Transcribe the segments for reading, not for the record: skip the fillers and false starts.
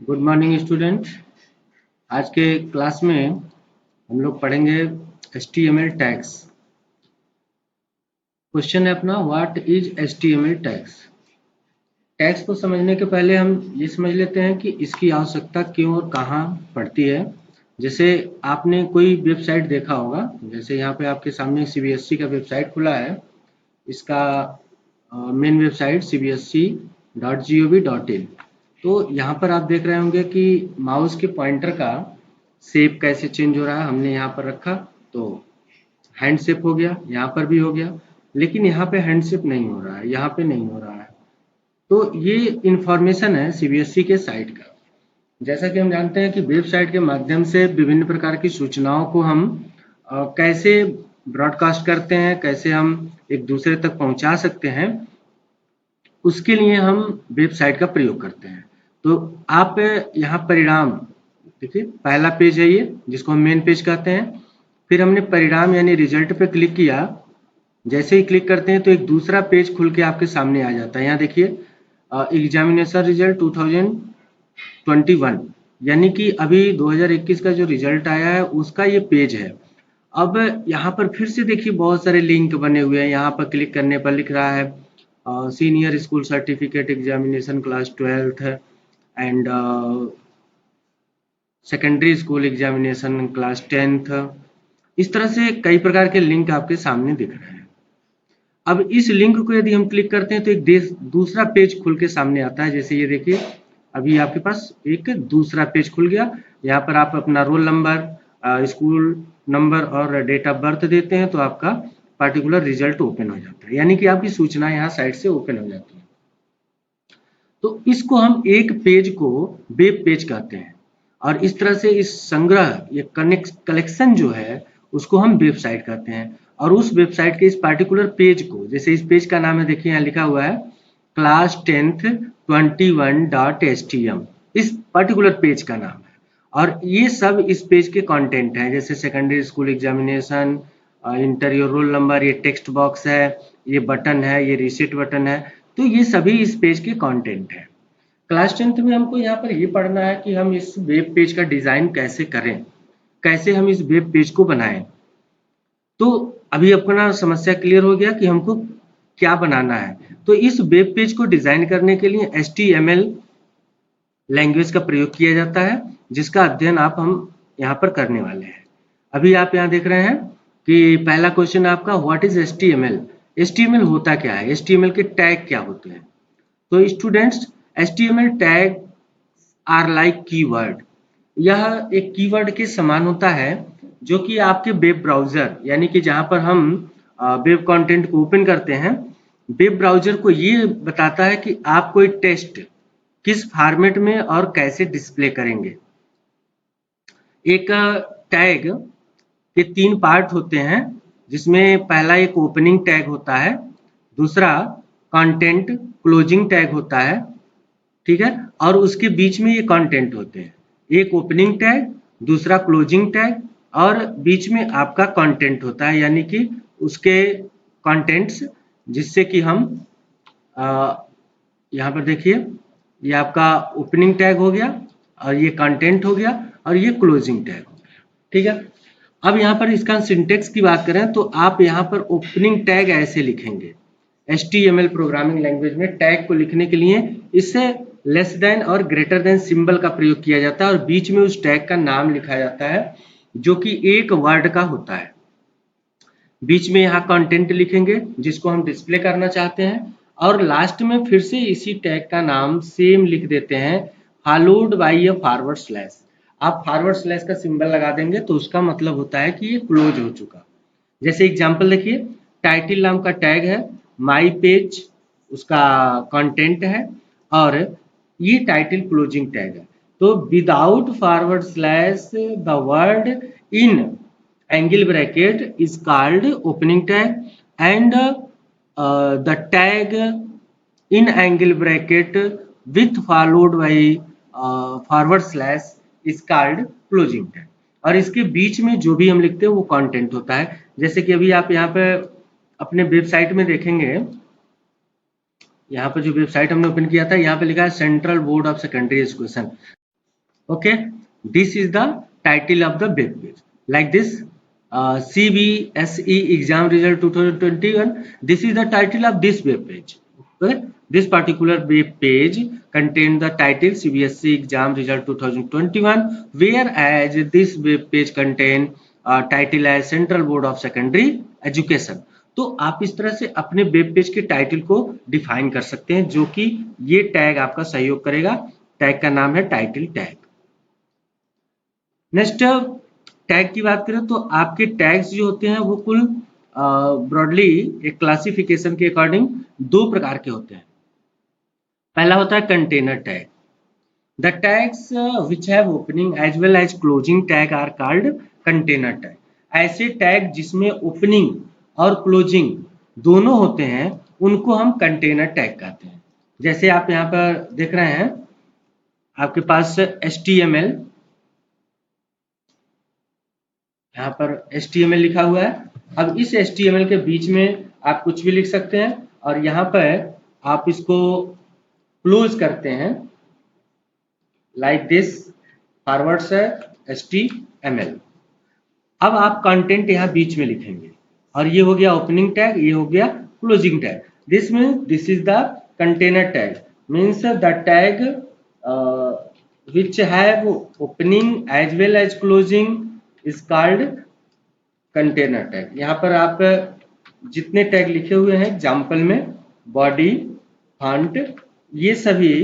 Good morning student. आज के class में हम लोग पढ़ेंगे HTML टैग्स। क्वेश्चन है अपना, what is HTML tags. Tags को समझने के पहले हम ये समझ लेते हैं कि इसकी आवश्यकता क्यों और कहाँ पड़ती है। जैसे आपने कोई वेबसाइट देखा होगा, जैसे यहाँ पे आपके सामने CBSE का वेबसाइट खुला है। इसका मेन वेबसाइट cbsc.gov.in। तो यहाँ पर आप देख रहे होंगे कि माउस के पॉइंटर का शेप कैसे चेंज हो रहा है। हमने यहाँ पर रखा तो हैंड शेप हो गया, यहाँ पर भी हो गया, लेकिन यहाँ पे हैंड शेप नहीं हो रहा है, यहाँ पे नहीं हो रहा है। तो ये इंफॉर्मेशन है CBSE के साइट का। जैसा कि हम जानते हैं कि वेबसाइट के माध्यम से विभिन्न प्रकार की सूचनाओं को हम कैसे ब्रॉडकास्ट करते हैं, कैसे हम एक दूसरे तक पहुंचा सकते हैं, उसके लिए हम वेबसाइट का प्रयोग करते हैं। तो आप यहाँ परिणाम देखिए, पहला पेज है ये, जिसको हम मेन पेज कहते हैं। फिर हमने परिणाम यानी रिजल्ट पे क्लिक किया। जैसे ही क्लिक करते हैं तो एक दूसरा पेज खुल के आपके सामने आ जाता है। यहाँ देखिए, एग्जामिनेशन रिजल्ट 2021, यानी कि अभी 2021 का जो रिजल्ट आया है उसका ये पेज है। अब यहाँ पर फिर से देखिए बहुत सारे लिंक बने हुए हैं। यहाँ पर क्लिक करने पर लिख रहा है senior school certificate examination class 12th and secondary school examination class 10th। इस तरह से कई प्रकार के लिंक आपके सामने दिख रहे हैं। अब इस लिंक को यदि हम क्लिक करते हैं तो एक दूसरा पेज खुल के सामने आता है। जैसे ये देखिए, अभी आपके पास एक दूसरा पेज खुल गया। यहाँ पर आप अपना रोल नंबर, स्कूल नंबर और डेट ऑफ बर्थ देते हैं तो आपका पार्टिकुलर रिजल्ट ओपन हो जाता है, यानी कि आपकी सूचना यहाँ साइड से ओपन हो जाती है। तो इसको हम एक पेज को वेब पेज कहते हैं, और इस तरह से इस संग्रह, ये कलेक्शन जो है उसको हम वेबसाइट कहते हैं। और उस वेबसाइट के इस पार्टिकुलर पेज को, जैसे इस पेज का नाम है, देखिए यहाँ लिखा हुआ है क्लास 10th 21.htm, इस पर्टिकुलर पेज का नाम है। और ये सब इस पेज के कंटेंट है, जैसे secondary school examination, inter your roll number, ये टेक्स्ट बॉक्स है, ये बटन है, ये रीसेट बटन है। तो ये सभी इस पेज के कंटेंट है। क्लास 10th में हमको यहाँ पर ये पढ़ना है कि हम इस वेब पेज का डिजाइन कैसे करें, कैसे हम इस वेब पेज को बनाएं। तो अभी अपना समस्या क्लियर हो गया कि हमको क्या बनाना है। तो इस वेब पेज को डिजाइन करने के लिए HTML लैंग्वेज का प्रयोग किया जाता है, जिसका अध्ययन हम यहाँ पर करने वाले हैं। अभी आप यहाँ देख रहे हैं कि पहला क्वेश्चन आपका, व्हाट इज HTML। HTML होता क्या है, HTML के टैग क्या होते हैं। तो students, HTML tag are like keyword. यह एक कीवर्ड के समान होता है, जो कि आपके वेब ब्राउजर, यानी कि जहां पर हम वेब कंटेंट को ओपन करते हैं, वेब ब्राउजर को ये बताता है कि आप कोई टेक्स्ट किस फॉर्मेट में और कैसे डिस्प्ले करेंगे। एक टैग के 3 पार्ट होते हैं, जिसमें पहला एक ओपनिंग टैग होता है, दूसरा कंटेंट क्लोजिंग टैग होता है, ठीक है, और उसके बीच में ये कंटेंट होते हैं। एक ओपनिंग टैग, दूसरा क्लोजिंग टैग, और बीच में आपका कंटेंट होता है, यानी कि उसके कंटेंट्स, जिससे कि हम यहाँ पर देखिए, ये आपका ओपनिंग टैग हो गया, और ये कंटेंट हो गया, और ये क्लोजिंग टैग हो गया, ठीक है। अब यहाँ पर इसका सिंटेक्स की बात करें तो आप यहाँ पर ओपनिंग टैग ऐसे लिखेंगे। HTML प्रोग्रामिंग लैंग्वेज में टैग को लिखने के लिए इससे लेस देन और ग्रेटर देन सिंबल का प्रयोग किया जाता है, और बीच में उस टैग का नाम लिखा जाता है, जो कि एक वर्ड का होता है। बीच में यहाँ कंटेंट लिखेंगे जिसको हम डिस्प्ले करना चाहते हैं, और लास्ट में फिर से इसी टैग का नाम सेम लिख देते हैं, followed by a forward slash. आप फॉरवर्ड स्लैश का सिंबल लगा देंगे तो उसका मतलब होता है कि ये क्लोज हो चुका। जैसे एग्जांपल देखिए, टाइटल नाम का टैग है, माई पेज उसका कंटेंट है, और ये टाइटल क्लोजिंग टैग है। तो without forward slash the word in angle bracket is called opening tag, and the tag in angle bracket with followed by forward slash is called closing tag. और इसके बीच में जो भी हम लिखते हैं वो कंटेंट होता है। जैसे कि अभी आप यहाँ पे अपने वेबसाइट में देखेंगे, यहाँ पर जो वेबसाइट हमने ओपन किया था, यहाँ पे लिखा है central board of secondary education. Okay, this is the title of the web page. Like this, CBSE exam result 2021. This is the title of this web page. Okay, this particular web page contains the title CBSE exam result 2021, whereas this web page contain title as Central Board of Secondary Education. तो आप इस तरह से अपने web page के title को define कर सकते हैं, जो कि ये टैग आपका सहयोग करेगा। टैग का नाम है टाइटल टैग। नेक्स्ट, टैग की बात करें तो आपके टैग्स जो होते हैं वो कुल ब्रॉडली एक क्लासिफिकेशन के अकॉर्डिंग दो प्रकार के होते हैं। पहला होता है container tag. The tags which have opening as well as closing tag are called container tag. ऐसे टैग जिसमें ओपनिंग और क्लोजिंग दोनों होते हैं उनको हम कंटेनर टैग कहते हैं। जैसे आप यहाँ पर देख रहे हैं, आपके पास HTML, यहाँ पर HTML लिखा हुआ है। अब इस HTML के बीच में आप कुछ भी लिख सकते हैं और यहाँ पर आप इसको क्लोज करते हैं like this, forward slash HTML। अब आप कंटेंट यहाँ बीच में लिखेंगे और ये हो गया ओपनिंग टैग, ये हो गया closing tag. This means this is the container tag, means the tag which have opening as well as closing is called container tag। यहाँ पर आप जितने टैग लिखे हुए हैं एग्जाम्पल में, बॉडी, फॉन्ट, ये सभी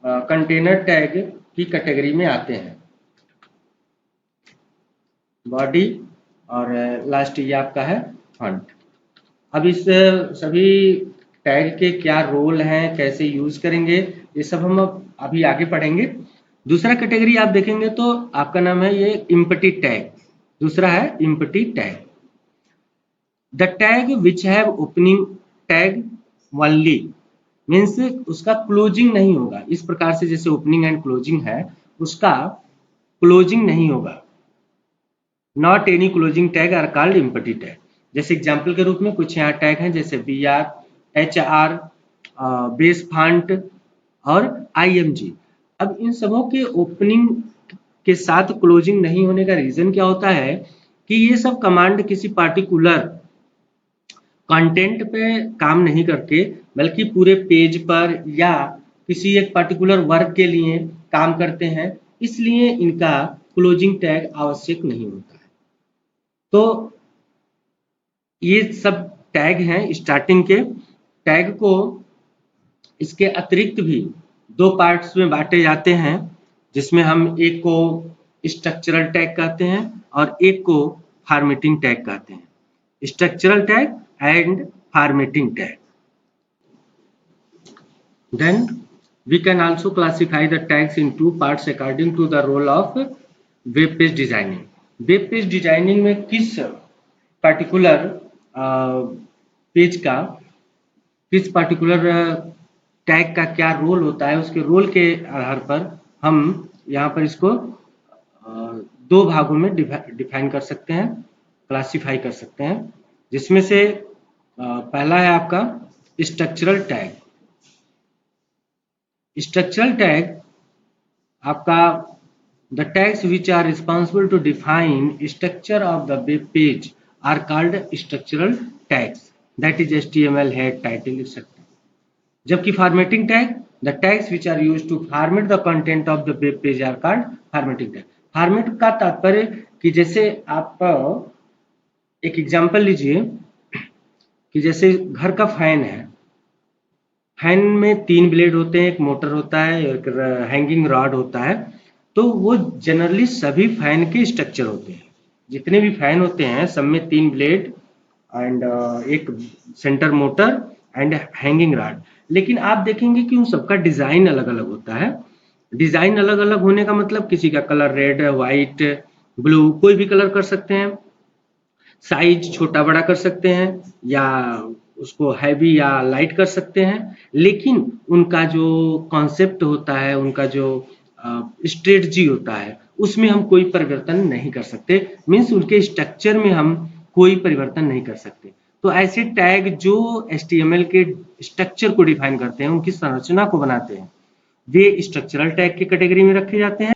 कंटेनर टैग की कैटेगरी में आते हैं। बॉडी और लास्ट ये आपका है फॉन्ट। अब इस सभी टैग के क्या रोल हैं, कैसे यूज करेंगे, ये सब हम अभी आगे पढ़ेंगे। दूसरा कैटेगरी आप देखेंगे तो आपका नाम है ये एम्प्टी टैग। दूसरा है empty tag. The tag which have opening tag only, means उसका क्लोजिंग नहीं होगा। इस प्रकार से जैसे ओपनिंग एंड क्लोजिंग है, उसका क्लोजिंग नहीं होगा। Not any closing tag are called empty tag. जैसे एग्जाम्पल के रूप में कुछ यहाँ टैग हैं, जैसे BR, HR, बेस फॉन्ट और IMG। अब इन सबों के ओपनिंग के साथ क्लोजिंग नहीं होने का रीजन क्या होता है कि ये सब कमांड किसी पार्टिकुलर कंटेंट पे काम नहीं करते, बल्कि पूरे पेज पर या किसी एक पर्टिकुलर वर्क के लिए काम करते हैं, इसलिए इनका क्लोजिंग टैग आवश्यक नहीं होता है। तो ये सब टैग हैं स्टार्टिंग के। टैग को इसके अतिरिक्त भी दो पार्ट्स में बांटे जाते हैं, जिसमें हम एक को स्ट्रक्चरल टैग कहते हैं और एक को फॉर्मेटिंग टैग कहते हैं। Structural tag and formatting tag. Then we can also classify the tags in two parts according to the role of web page designing। Web page designing में किस पर्टिकुलर पेज का, किस पर्टिकुलर टैग का क्या role होता है, उसके role के आधार पर हम यहाँ पर इसको दो भागों में डिफाइन कर सकते हैं, क्लासिफाई कर सकते हैं। जिसमें से पहला है आपका स्ट्रक्चरल टैग। स्ट्रक्चरल टैग आपका the tags which are responsible to define structure of the web page are called structural tags, that is HTML, head, title, etc. जबकि formatting tag, the tags which are used to format the content of the web page are called formatting tag। format का तात्पर्य कि जैसे आप एक example लीजिए कि जैसे घर का फैन है, फैन में 3 ब्लेड होते हैं, एक मोटर होता है, एक हैंगिंग रॉड होता है। तो वो जनरली सभी फैन के स्ट्रक्चर होते हैं। जितने भी फैन होते हैं सब में 3 ब्लेड एंड एक centre motor and hanging rod. लेकिन आप देखेंगे कि उन सबका डिजाइन अलग अलग होता है। डिजाइन अलग अलग होने का मतलब किसी का कलर रेड, व्हाइट, ब्लू, कोई भी कलर कर सकते हैं। साइज छोटा बड़ा कर सकते हैं या उसको हैवी या लाइट कर सकते हैं। लेकिन उनका जो कॉन्सेप्ट होता है, उनका जो स्ट्रेटजी होता है, उसमें हम कोई परिवर्तन नहीं कर सकते। मीन्स उनके स्ट्रक्चर में हम कोई परिवर्तन नहीं कर सकते। तो ऐसे टैग जो HTML के स्ट्रक्चर को डिफाइन करते हैं, उनकी संरचना को बनाते हैं, वे स्ट्रक्चरल टैग की कैटेगरी में रखे जाते हैं।